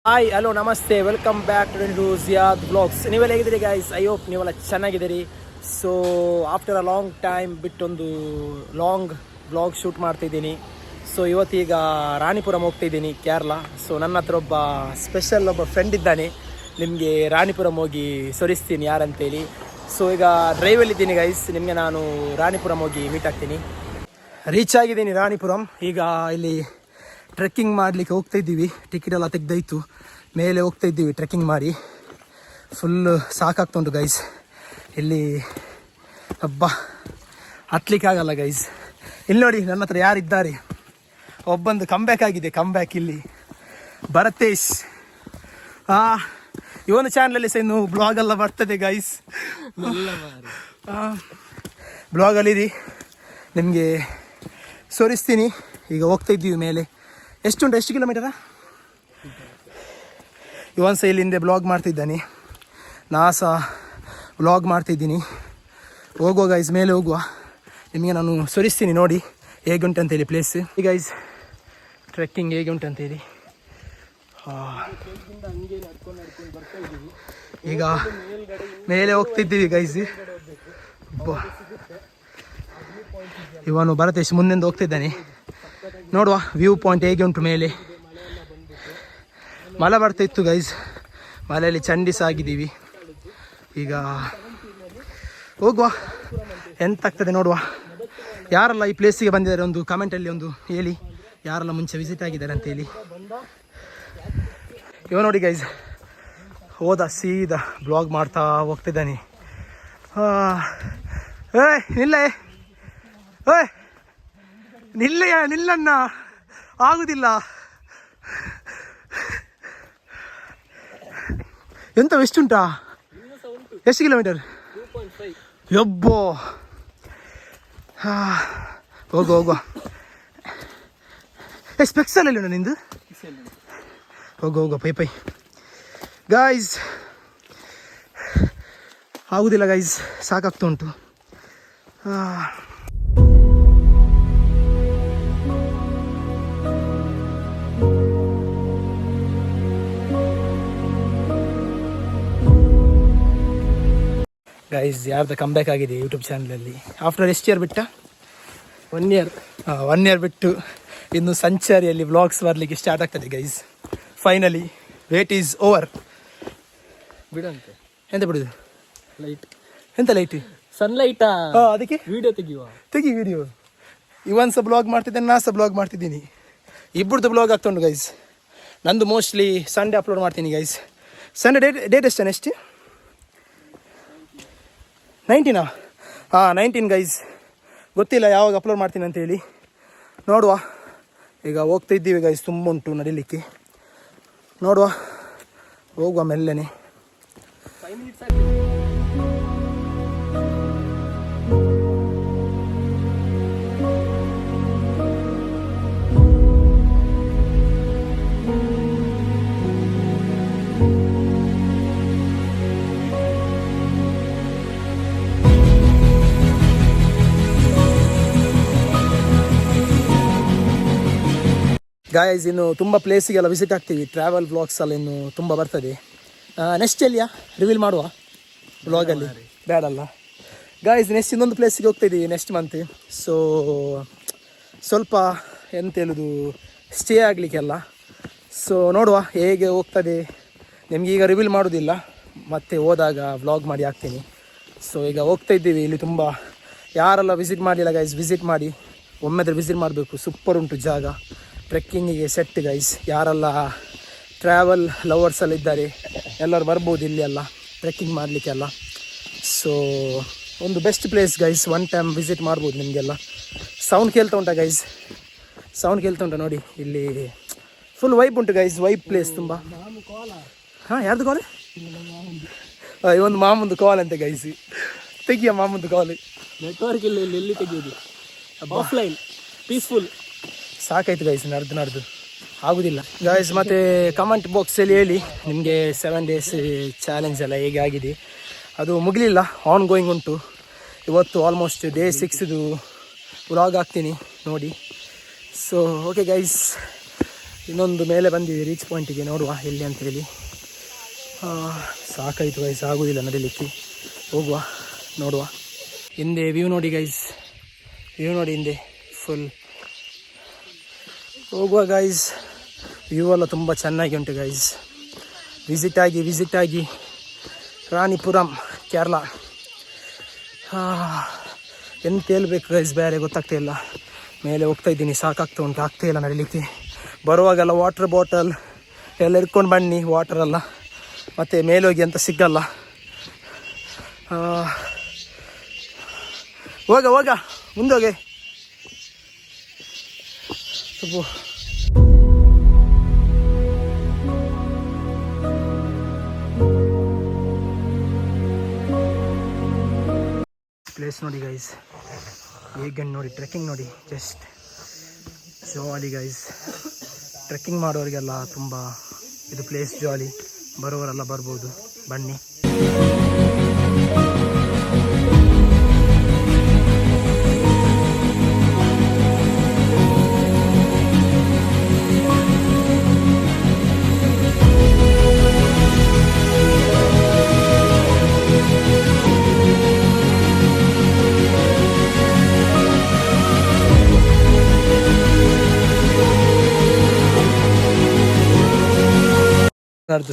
Hi hello ನಮಸ್ತೆ, welcome back to Ziyad vlogs. ನೀವೆಲ್ಲ ಹೇಗಿದ್ದೀರಿ ಗೈಸ್? ಐ ಹೋಪ್ ನೀವೆಲ್ಲ ಚೆನ್ನಾಗಿದ್ದೀರಿ. So after a long time ಬಿಟ್ಟೊಂದು ಲಾಂಗ್ ವ್ಲಾಗ್ ಶೂಟ್ ಮಾಡ್ತಿದ್ದೀನಿ. ಸೊ ಇವತ್ತೀಗ ರಾಣಿಪುರಂ ಹೋಗ್ತಿದ್ದೀನಿ, ಕೇರಳ. ಸೊ ನನ್ನ ಹತ್ರ ಒಬ್ಬ ಸ್ಪೆಷಲ್ ಫ್ರೆಂಡ್ ಇದ್ದಾನೆ, ನಿಮಗೆ ರಾಣಿಪುರಂ ಹೋಗಿ ಸೊರಿಸ್ತೀನಿ ಯಾರಂತೇಳಿ. ಸೊ ಈಗ ಡ್ರೈವಲ್ಲಿದ್ದೀನಿ ಗೈಸ್, ನಿಮಗೆ ನಾನು ರಾಣಿಪುರಂ ಹೋಗಿ ಮೀಟ್ ಆಗ್ತೀನಿ. ರೀಚ್ ಆಗಿದ್ದೀನಿ ರಾಣಿಪುರಂ. ಈಗ ಇಲ್ಲಿ ಟ್ರೆಕ್ಕಿಂಗ್ ಮಾಡಲಿಕ್ಕೆ ಹೋಗ್ತಾ ಇದ್ದೀವಿ. ಟಿಕೆಟ್ ಎಲ್ಲ ತೆಗ್ದಾಯ್ತು, ಮೇಲೆ ಹೋಗ್ತಾ ಇದ್ದೀವಿ ಟ್ರೆಕ್ಕಿಂಗ್ ಮಾಡಿ. ಫುಲ್ಲು ಸಾಕಾಗ್ತುಂಟು ಗೈಸ್. ಇಲ್ಲಿ ಹಬ್ಬ ಹತ್ಲಿಕ್ಕೆ ಆಗಲ್ಲ ಗೈಸ್. ಇಲ್ಲಿ ನೋಡಿ ನನ್ನ ಹತ್ರ ಯಾರಿದ್ದಾರೆ, ಒಬ್ಬಂದು ಕಮ್ಬ್ಯಾಕ್ ಆಗಿದೆ. ಕಮ್ಬ್ಯಾಕ್ ಇಲ್ಲಿ ಭರತೇಶ್. ಇವನು ಚಾನಲಲ್ಲಿ ಸಹ ಇನ್ನು ಬ್ಲಾಗೆಲ್ಲ ಬರ್ತದೆ ಗೈಸ್. ಬ್ಲಾಗಲ್ಲಿರಿ, ನಿಮಗೆ ಸೋರಿಸ್ತೀನಿ. ಈಗ ಹೋಗ್ತಾ ಇದ್ದೀವಿ ಮೇಲೆ. ಎಷ್ಟು ಕಿಲೋಮೀಟರಾ? ಇವನ್ ಸಹ ಇಲ್ಲಿ ಹಿಂದೆ ಬ್ಲಾಗ್ ಮಾಡ್ತಿದ್ದಾನೆ, ನಾ ಸಹ ಬ್ಲಾಗ್ ಮಾಡ್ತಿದ್ದೀನಿ. ಹೋಗುವ ಗೈಸ್, ಮೇಲೆ ಹೋಗುವ. ನಿಮಗೆ ನಾನು ಸೊರಿಸ್ತೀನಿ ನೋಡಿ ಹೇಗೆ ಉಂಟಂತೇಳಿ ಪ್ಲೇಸ್. ಈ ಗೈಸ್ ಟ್ರೆಕ್ಕಿಂಗ್ ಹೇಗೆ ಉಂಟಂತೇಳಿ. ಈಗ ಮೇಲೆ ಹೋಗ್ತಿದ್ದೀವಿ ಗೈಸ್. ಇವನು ಭರತೇಶ್ ಮುಂದೆಂದು ಹೋಗ್ತಿದ್ದಾನೆ. ನೋಡುವ ವ್ಯೂ ಪಾಯಿಂಟ್ ಹೇಗೆ ಉಂಟು ಮೇಲೆ. ಮಳೆ ಬರ್ತಾ ಇತ್ತು ಗೈಸ್, ಮಳೆಯಲ್ಲಿ ಚಂಡಿಸ ಆಗಿದ್ದೀವಿ. ಈಗ ಹೋಗುವ, ಎಂತಾಗ್ತದೆ ನೋಡುವ. ಯಾರೆಲ್ಲ ಈ ಪ್ಲೇಸಿಗೆ ಬಂದಿದ್ದಾರೆ ಒಂದು ಕಮೆಂಟಲ್ಲಿ ಒಂದು ಹೇಳಿ, ಯಾರೆಲ್ಲ ಮುಂಚೆ ವಿಸಿಟ್ ಆಗಿದ್ದಾರೆ ಅಂತೇಳಿ. ಇವ ನೋಡಿ ಗೈಸ್, ಹೋದ ಸೀದಾ ಬ್ಲಾಗ್ ಮಾಡ್ತಾ ಹೋಗ್ತಿದ್ದಾನೆ. ನಿಲ್ಲೇ ನಿಲ್ಲನ್ನ ಆಗುದಿಲ್ಲ. ಎಂತ ಎಷ್ಟುಂಟಾ? ಎಷ್ಟು ಕಿಲೋಮೀಟರ್? ಯಬ್ಬೋ, ಹೋಗುವ. ಸ್ಪೆಕ್ಸಲ್ ಇಲ್ಲ ನಿಂದು? ಹೋಗುವ ಪೈ ಗಾಯ್ಸ್. ಆಗುದಿಲ್ಲ ಗೈಸ್, ಸಾಕಾಗ್ತಾ ಉಂಟು. ಗೈಸ್ ಯಾರ್ದು ಕಮ್ಬ್ಯಾಕ್ ಆಗಿದೆ ಯೂಟ್ಯೂಬ್ ಚಾನಲಲ್ಲಿ. ಆಫ್ಟರ್ ಎಷ್ಟು ಇಯರ್ ಬಿಟ್ಟ? 1 ಇಯರ್. 1 ಇಯರ್ ಬಿಟ್ಟು ಇನ್ನು ಸಂಚಾರಿಯಲ್ಲಿ ವ್ಲಾಗ್ಸ್ ಬರಲಿಕ್ಕೆ ಸ್ಟಾರ್ಟ್ ಆಗ್ತದೆ guys. Finally wait is over. ಬಿಡಂತೆ. ಎಂತ ಬಿಡುದು? ಲೈಟ್. ಎಂತ ಲೈಟ್? ಸನ್ಲೈಟಾ? ಅದಕ್ಕೆ ವಿಡಿಯೋ ತೆಗಿ ವಿಡಿಯೋ. ಇವನ್ ಸಹ ಬ್ಲಾಗ್ ಮಾಡ್ತಿದ್ದೇನೆ, ನಾ ಸಹ ಬ್ಲಾಗ್ ಮಾಡ್ತಿದ್ದೀನಿ. ಇಬ್ಬರದ್ದು ಬ್ಲಾಗ್ ಆಗ್ತುಂಟು ಗೈಸ್. ನಂದು ಮೋಸ್ಟ್ಲಿ ಸಂಡೇ ಅಪ್ಲೋಡ್ ಮಾಡ್ತೀನಿ ಗೈಸ್. ಸಂಡೇ ಡೇಟ್ ಎಷ್ಟು? ನೆಕ್ಸ್ಟ್ 19? 19 ಗೈಸ್. ಗೊತ್ತಿಲ್ಲ ಯಾವಾಗ ಅಪ್ಲೋಡ್ ಮಾಡ್ತೀನಿ ಅಂತೇಳಿ, ನೋಡುವ. ಈಗ ಹೋಗ್ತಾ ಇದ್ದೀವಿ ಗೈಸ್, ತುಂಬ ಉಂಟು ನಡಿಲಿಕ್ಕೆ. ನೋಡುವ, ಹೋಗುವ ಮೆಲ್ಲನೆ. ಗಾಯ್ಸ್ ಇನ್ನು ತುಂಬ ಪ್ಲೇಸಿಗೆಲ್ಲ ವಿಸಿಟ್ ಆಗ್ತೀವಿ. ಟ್ರಾವೆಲ್ ವ್ಲಾಗ್ಸ್ ಎಲ್ಲ ಇನ್ನು ತುಂಬ ಬರ್ತದೆ. ನೆಕ್ಸ್ಟ್ ಎಲ್ಲಿಯಾ ರಿವೀಲ್ ಮಾಡುವ ವ್ಲಾಗಲ್ಲಿ? ಬೇಡಲ್ಲ ಗಾಯ್ಸ್. ನೆಕ್ಸ್ಟ್ ಇನ್ನೊಂದು ಪ್ಲೇಸಿಗೆ ಹೋಗ್ತಾಯಿದ್ದೀವಿ ನೆಕ್ಸ್ಟ್ ಮಂತ್. ಸೊ ಸ್ವಲ್ಪ ಎಂತ ಹೇಳೋದು, ಸ್ಟೇ ಆಗಲಿಕ್ಕೆಲ್ಲ. ಸೊ ನೋಡುವ ಹೇಗೆ ಹೋಗ್ತದೆ. ನಿಮ್ಗೆ ಈಗ ರಿವೀಲ್ ಮಾಡೋದಿಲ್ಲ, ಮತ್ತೆ ಹೋದಾಗ ವ್ಲಾಗ್ ಮಾಡಿ ಹಾಕ್ತೀನಿ. ಸೊ ಈಗ ಹೋಗ್ತಾ ಇದ್ದೀವಿ. ಇಲ್ಲಿ ತುಂಬ ಯಾರೆಲ್ಲ ವಿಸಿಟ್ ಮಾಡಿಲ್ಲ ಗೈಸ್, ವಿಸಿಟ್ ಮಾಡಿ. ಒಮ್ಮೆದ್ರೆ ವಿಸಿಟ್ ಮಾಡಬೇಕು, ಸೂಪರ್ ಉಂಟು ಜಾಗ. ಟ್ರೆಕ್ಕಿಂಗಿಗೆ ಸೆಟ್ ಗೈಸ್. ಯಾರೆಲ್ಲ ಟ್ರಾವೆಲ್ ಲವರ್ಸಲ್ಲಿ ಇದ್ದಾರೆ ಎಲ್ಲರೂ ಬರ್ಬೋದು ಇಲ್ಲಿ ಎಲ್ಲ ಟ್ರೆಕ್ಕಿಂಗ್ ಮಾಡಲಿಕ್ಕೆಲ್ಲ. ಸೊ ಒಂದು best place guys, 1 time visit ಮಾಡ್ಬೋದು ನಿಮಗೆಲ್ಲ. ಸೌಂಡ್ ಕೇಳ್ತಾ ಉಂಟಾ ಗೈಸ್? ಸೌಂಡ್ ಕೇಳ್ತಾ ಉಂಟಾ ನೋಡಿ. ಇಲ್ಲಿ ಫುಲ್ ವೈಬ್ ಉಂಟು ಗೈಸ್, ವೈಬ್ ಪ್ಲೇಸ್ ತುಂಬ. ಯಾರ್ದು ಕಾಲ್? ಇವೊಂದು ಮಾಮೂಂದು ಕಾಲ್ ಅಂತೆ ಗೈಸ್. ತೆಗಿಯ ಮಾಮೂಂದು ಕಾಲ್. ನೆಟ್ವರ್ಕ್ ಇಲ್ಲ ಇಲ್ಲಿ, ಎಲ್ಲಿ ತೆಗಿಯೋದು? Offline peaceful. ಸಾಕಾಯ್ತು ಗೈಸ್, ನಡೆದು ಆಗೋದಿಲ್ಲ ಗೈಸ್. ಮತ್ತು ಕಮೆಂಟ್ ಬಾಕ್ಸಲ್ಲಿ ಹೇಳಿ ನಿಮಗೆ 7 ಡೇಸ್ ಚಾಲೆಂಜ್ ಎಲ್ಲ ಹೇಗೆ ಆಗಿದೆ. ಅದು ಮುಗಲಿಲ್ಲ, ಆನ್ ಗೋಯಿಂಗ್ ಉಂಟು. ಇವತ್ತು ಆಲ್ಮೋಸ್ಟ್ ಡೇ 6 ವ್ಲಾಗ್ ಹಾಕ್ತೀನಿ ನೋಡಿ. ಸೊ ಓಕೆ ಗೈಸ್, ಇನ್ನೊಂದು ಮೇಲೆ ಬಂದಿದೆ ರೀಚ್ ಪಾಯಿಂಟಿಗೆ, ನೋಡುವ ಎಲ್ಲಿ ಅಂತೇಳಿ. ಸಾಕಾಯಿತು ಗೈಸ್, ಆಗೋದಿಲ್ಲ ನಡೀಲಿಕ್ಕೆ. ಹೋಗುವ, ನೋಡುವ. ಹಿಂದೆ ವ್ಯೂ ನೋಡಿ ಗೈಸ್, ವ್ಯೂ ನೋಡಿ ಹಿಂದೆ ಫುಲ್. ಹೋಗುವ ಗೈಸ್, ವ್ಯೂ ಎಲ್ಲ ತುಂಬ ಚೆನ್ನಾಗಿ ಉಂಟು ಗೈಸ್. ವಿಸಿಟ್ ಆಗಿ ರಾಣಿಪುರಂ ಕೇರಳ. ಎಂತ ಹೇಳ್ಬೇಕು ಗೈಸ್, ಬೇರೆ ಗೊತ್ತಾಗ್ತಾ ಇಲ್ಲ. ಮೇಲೆ ಹೋಗ್ತಾ ಇದ್ದೀನಿ, ಸಾಕಾಗ್ತಾ ಉಂಟು, ಆಗ್ತಾ ಇಲ್ಲ ನಡೀಲಿಕ್ಕೆ. ಬರುವಾಗೆಲ್ಲ ವಾಟರ್ ಬಾಟಲ್ ಎಲ್ಲ ಇಟ್ಕೊಂಡು ಬನ್ನಿ, ವಾಟರೆಲ್ಲ. ಮತ್ತು ಮೇಲೋಗಿ ಅಂತ ಸಿಗಲ್ಲ. ಹೋಗ ಮುಂದೋಗೆ. ಪ್ಲೇಸ್ ನೋಡಿ ಗೈಸ್, ಹೇಗೆ ನೋಡಿ, ಟ್ರೆಕ್ಕಿಂಗ್ ನೋಡಿ, ಜಸ್ಟ್ ಜಾಲಿ ಗೈಸ್. ಟ್ರೆಕ್ಕಿಂಗ್ ಮಾಡೋರಿಗೆಲ್ಲ ತುಂಬ ಇದು ಪ್ಲೇಸ್ ಜಾಲಿ, ಬರೋವರೆಲ್ಲ ಬರ್ಬೋದು, ಬನ್ನಿ.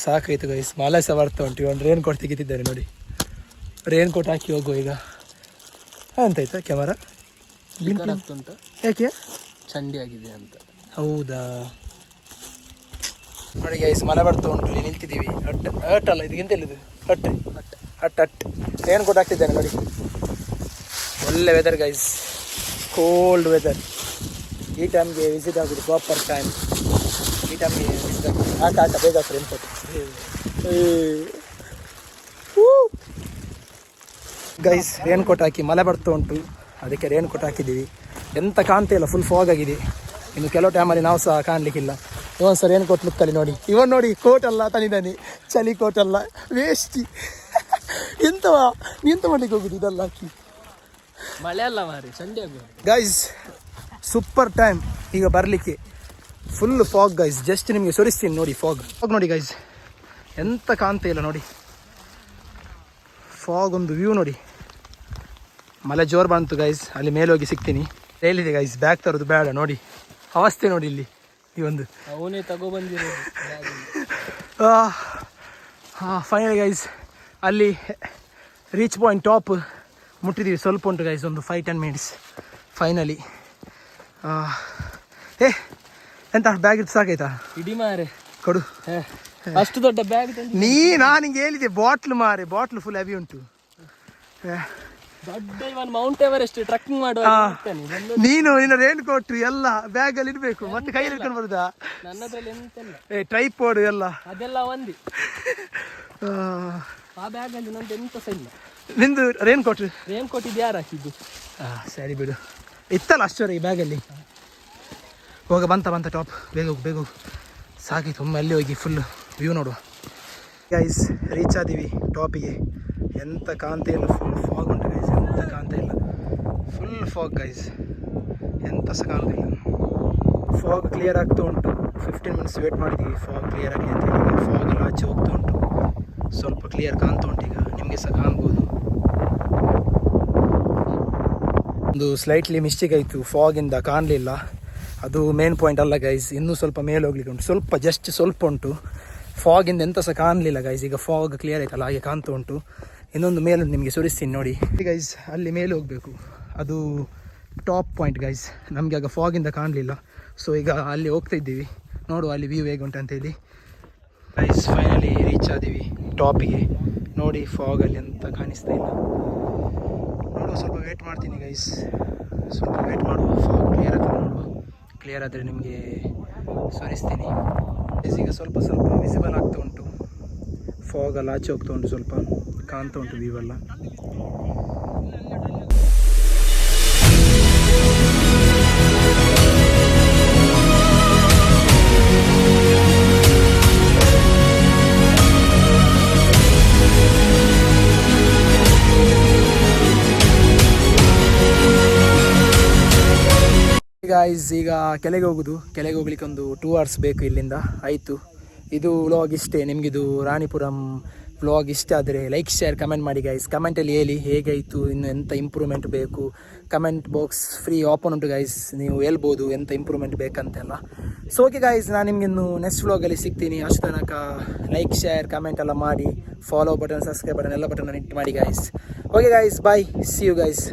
ಸಾಕಾಯ್ತು ಗೈಸ್, ಮಳೆ ಸಹ ಬರ್ತಾ ಉಂಟು. ಒಂದು ರೇನ್ ಕೋಟ್ ತೆಗಿತಿದ್ದಾರೆ ನೋಡಿ, ರೇನ್ ಕೋಟ್ ಹಾಕಿ ಹೋಗುವ ಈಗ. ಅಂತಾಯ್ತಾ ಕ್ಯಾಮರಾ ಉಂಟು, ಯಾಕೆ ಚಂಡಿ ಆಗಿದೆ ಅಂತ? ಹೌದಾ ನೋಡಿ ಗೈಸ್, ಮಳೆ ಬರ್ತಾ ಉಂಟು, ಇಲ್ಲಿ ನಿಂತಿದ್ದೀವಿ. ಹಟ್ ಅಲ್ಲ, ಇದು ಎಂತೆಲ್ಲಿದು ಹಟ್ ರೇನ್ ಕೋಟ್ ಹಾಕ್ತಿದ್ದೇನೆ ನೋಡಿ. ಒಳ್ಳೆ ವೆದರ್ ಗೈಸ್, ಕೋಲ್ಡ್ ವೆದರ್. ಈ ಟೈಮ್ಗೆ ವಿಸಿಟ್ ಆಗೋದು ಪ್ರಾಪರ್ ಟೈಮ್. ಈ ಟೈಮ್ಗೆ ವಿಸಿಟ್ ಆಗೋದು. ಆಟ ಬೇಗ raincoat. Guys, raincoat ಹಾಕಿ ಮಳೆ ಬರ್ತಾ ಉಂಟು, ಅದಕ್ಕೆ ರೇನ್ ಕೋಟ್ ಹಾಕಿದ್ದೀವಿ. ಎಂತ ಕಾಣ್ತಾ ಇಲ್ಲ, ಫುಲ್ ಫಾಗ್ ಆಗಿದೆ. ಇನ್ನು ಕೆಲವು ಟೈಮಲ್ಲಿ ನಾವು ಸಹ ಕಾಣಲಿಕ್ಕಿಲ್ಲ. ಇವನ್ ಸರ್ ರೇನ್ ಕೋಟ್ ಲುಕ್ಕಲ್ಲಿ ನೋಡಿ, ಇವನ್ ನೋಡಿ ಕೋಟ್ ಅಲ್ಲ ತಂದಿದ್ದಾನೆ, ಚಳಿ ಕೋಟ್ ಅಲ್ಲ, ವೇಸ್ಟಿ. ಎಂತ ಮಾಡ್ಲಿಕ್ಕೆ ಹೋಗುದು ಇದೆಲ್ಲ ಹಾಕಿ? ಮಳೆ ಅಲ್ಲ ಮಾರಿ, ಚಂಡಿ ಆಗುದು. ಗೈಸ್, ಸೂಪರ್ ಟೈಮ್ ಈಗ ಬರಲಿಕ್ಕೆ. ಫುಲ್ ಫಾಗ್ ಗೈಸ್, ಜಸ್ಟ್ ನಿಮಗೆ ಸೊರಿಸ್ತೀನಿ ನೋಡಿ. ಫಾಗ್ ನೋಡಿ ಗೈಸ್, ಎಂತ ಕಾಣ್ತಾ ಇಲ್ಲ ನೋಡಿ. ಫಾಗ್ ಒಂದು ವ್ಯೂ ನೋಡಿ. ಮಳೆ ಜೋರು ಬಂತು ಗೈಸ್, ಅಲ್ಲಿ ಮೇಲೆ ಹೋಗಿ ಸಿಗ್ತೀನಿ. ಹೇಳಿದೆ ಗೈಸ್, ಬ್ಯಾಗ್ ತರೋದು ಬೇಡ ನೋಡಿ, ಅವಸ್ಥೆ ನೋಡಿ ಇಲ್ಲಿ. ಈ ಒಂದು ಅವನೇ ತಗೊಬಂದಿರೋದು. ಫೈನಲ್ ಗೈಸ್, ಅಲ್ಲಿ ರೀಚ್ ಪಾಯಿಂಟ್ ಟಾಪ್ ಮುಟ್ಟಿದ್ದೀವಿ. ಸ್ವಲ್ಪ ಉಂಟು ಗೈಸ್, ಒಂದು 5-10 ಮಿನಿಟ್ಸ್ ಫೈನಲಿ. ಎಂತ ಬ್ಯಾಗ್ ಇಟ್ಟು ಸಾಕಾಯ್ತಾ? ಇಡಿ ಮಾರೆ ಕೊಡು. ಅಷ್ಟು ದೊಡ್ಡ ಬ್ಯಾಗ್ ನಾನು ನಿಂಗೆ ಹೇಳಿದೆ, ಬಾಟ್ಲು ಫುಲ್ ಹೆವಿ ಉಂಟು. ದೊಡ್ಡ ಇವನ್ ಮೌಂಟ್ ಎವರೆಸ್ಟ್ ಟ್ರೆಕ್ಕಿಂಗ್ ಮಾಡುವ. ನೀನು ನಿನ್ನ ರೇನ್ ಕೋಟ್ ಎಲ್ಲ ಬ್ಯಾಗ್ ಅಲ್ಲಿ ಇಡ್ಬೇಕು, ಮತ್ತೆ ಕೈಯಲ್ಲಿ ಇಟ್ಕೊಂಡು ಬರುದಾ? ನನ್ನದ್ರಲ್ಲಿ ಎಂತೆಲ್ಲ ಟ್ರೈಪೋಡ್ ಎಲ್ಲ ಅದೆಲ್ಲ ಒಂದಿ. ಆ ಬ್ಯಾಗ್ ಅಲ್ಲಿ ನಂದು ಎಂತ ಸಹ ಇಲ್ಲ. ನಿಂದು ರೇನ್ ಕೋಟ್ ಇದು ಯಾರು ಹಾಕಿದ್ದು? ಸರಿ ಬಿಡು, ಇತ್ತಲ್ಲ ಅಷ್ಟವರೆಗೆ ಬ್ಯಾಗಲ್ಲಿ. ಹೋಗ ಬಂತ ಟಾಪ್, ಬೇಗ ಹೋಗು. ಸಾಕಿತ್ತು, ಒಮ್ಮೆ ಅಲ್ಲಿ ಹೋಗಿ ಫುಲ್ ವ್ಯೂ ನೋಡುವ. ಗೈಸ್, ರೀಚ್ ಆದೀವಿ ಟಾಪಿಗೆ. ಎಂತ ಕಾಣ್ತಾ ಇಲ್ಲ, ಫುಲ್ ಫಾಗ್ ಉಂಟು ಗೈಸ್, ಎಂತ ಕಾಣ್ತಾ ಇಲ್ಲ, ಫುಲ್ ಫಾಗ್ ಗೈಸ್, ಎಂತ ಸಹ ಕಾಣೋದಿಲ್ಲ. ಫಾಗ್ ಕ್ಲಿಯರ್ ಆಗ್ತಾ ಉಂಟು. 15 ಮಿನಿಟ್ಸ್ ವೇಟ್ ಮಾಡಿದ್ದೀವಿ ಫಾಗ್ ಕ್ಲಿಯರ್ ಆಗಲಿ ಅಂತ ಹೇಳಿ. ಫಾಗ್ ಎಲ್ಲ ಆಚೆ ಹೋಗ್ತಾ ಉಂಟು, ಸ್ವಲ್ಪ ಕ್ಲಿಯರ್ ಕಾಣ್ತಾ ಉಂಟು. ಈಗ ನಿಮಗೆ ಸಹ ಕಾಣ್ಬೋದು. ಒಂದು ಸ್ಲೈಟ್ಲಿ ಮಿಸ್ಟೇಕ್ ಆಯಿತು, ಫಾಗಿಂದ ಕಾಣಲಿಲ್ಲ. ಅದು ಮೇನ್ ಪಾಯಿಂಟ್ ಅಲ್ಲ ಗೈಸ್, ಇನ್ನೂ ಸ್ವಲ್ಪ ಮೇಲೆ ಹೋಗ್ಲಿಕ್ಕೆ ಉಂಟು. ಸ್ವಲ್ಪ ಉಂಟು ಫಾಗಿಂದ, ಎಂತ ಸಹ ಕಾಣಲಿಲ್ಲ ಗೈಸ್. ಈಗ ಫಾಗ್ ಕ್ಲಿಯರ್ ಆಯ್ತಲ್ಲ, ಹಾಗೆ ಕಾಣ್ತಾ ಉಂಟು. ಇನ್ನೊಂದು ಮೇಲೆ ನಿಮಗೆ ಸುರಿಸ್ತೀನಿ ನೋಡಿ ಗೈಸ್. ಅಲ್ಲಿ ಮೇಲೆ ಹೋಗಬೇಕು, ಅದು ಟಾಪ್ ಪಾಯಿಂಟ್ ಗೈಸ್. ನಮಗೆ ಆಗ ಫಾಗಿಂದ ಕಾಣಲಿಲ್ಲ, ಸೊ ಈಗ ಅಲ್ಲಿ ಹೋಗ್ತಾ ಇದ್ದೀವಿ. ನೋಡುವ ಅಲ್ಲಿ ವ್ಯೂ ಹೇಗೆ ಉಂಟು ಅಂತೇಳಿ. ಗೈಸ್, ಫೈನಲಿ ರೀಚ್ ಆದೀವಿ ಟಾಪಿಗೆ. ನೋಡಿ ಫಾಗಲ್ಲಿ ಎಂತ ಕಾಣಿಸ್ತಾ ಇಲ್ಲ. ನೋಡುವ, ಸ್ವಲ್ಪ ವೇಟ್ ಮಾಡ್ತೀನಿ ಗೈಸ್, ಸ್ವಲ್ಪ ವೇಟ್ ಮಾಡುವ. ಫಾಗ್ ಕ್ಲಿಯರ್ ಆಗ್ತದೆ ನೋಡುವ, ಕ್ಲಿಯರ್ ಆದರೆ ನಿಮಗೆ ಸುರಿಸ್ತೀನಿ. ಈಗ ಸ್ವಲ್ಪ ವಿಸಿಬಲ್ ಆಗ್ತಾ ಉಂಟು, ಫಾಗಲ್ಲಿ ಆಚೆ ಹೋಗ್ತಾ ಉಂಟು, ಸ್ವಲ್ಪ ಕಾಣ್ತಾ ಉಂಟು ವ್ಯೂ ಎಲ್ಲ. ಈಗ ಗಾಯ್ಸ್, ಈಗ ಕೆಳಗೆ ಹೋಗ್ಲಿಕ್ಕೆ ಒಂದು 2 hours ಬೇಕು ಇಲ್ಲಿಂದ. ಆಯಿತು, ಇದು ವ್ಲಾಗ್ ಇಷ್ಟೇ. ನಿಮಗಿದು ರಾಣಿಪುರಂ ವ್ಲಾಗ್ ಇಷ್ಟ ಆದರೆ ಲೈಕ್ ಶೇರ್ ಕಮೆಂಟ್ ಮಾಡಿ ಗೈಸ್. ಕಮೆಂಟಲ್ಲಿ ಹೇಳಿ ಹೇಗಾಯಿತು, ಇನ್ನು ಎಂಥ ಇಂಪ್ರೂವ್ಮೆಂಟ್ ಬೇಕು. ಕಮೆಂಟ್ ಬಾಕ್ಸ್ ಫ್ರೀ ಓಪನ್ ಉಂಟು ಗೈಸ್, ನೀವು ಹೇಳ್ಬೋದು ಎಂಥ ಇಂಪ್ರೂವ್ಮೆಂಟ್ ಬೇಕಂತೆಲ್ಲ. ಸೊ ಓಕೆ ಗೈಸ್, ನಾನು ನಿಮಗಿನ್ನು ನೆಕ್ಸ್ಟ್ ವ್ಲಾಗಲ್ಲಿ ಸಿಗ್ತೀನಿ. ಅಷ್ಟು ತನಕ ಲೈಕ್ ಶೇರ್ ಕಮೆಂಟ್ ಎಲ್ಲ ಮಾಡಿ, ಫಾಲೋ ಬಟನ್ ಸಬ್ಸ್ಕ್ರೈಬ್ ಬಟನ್ ಎಲ್ಲ ಬಟನ್ ಹಿಟ್ ಮಾಡಿ guys. Okay guys, bye, see you guys.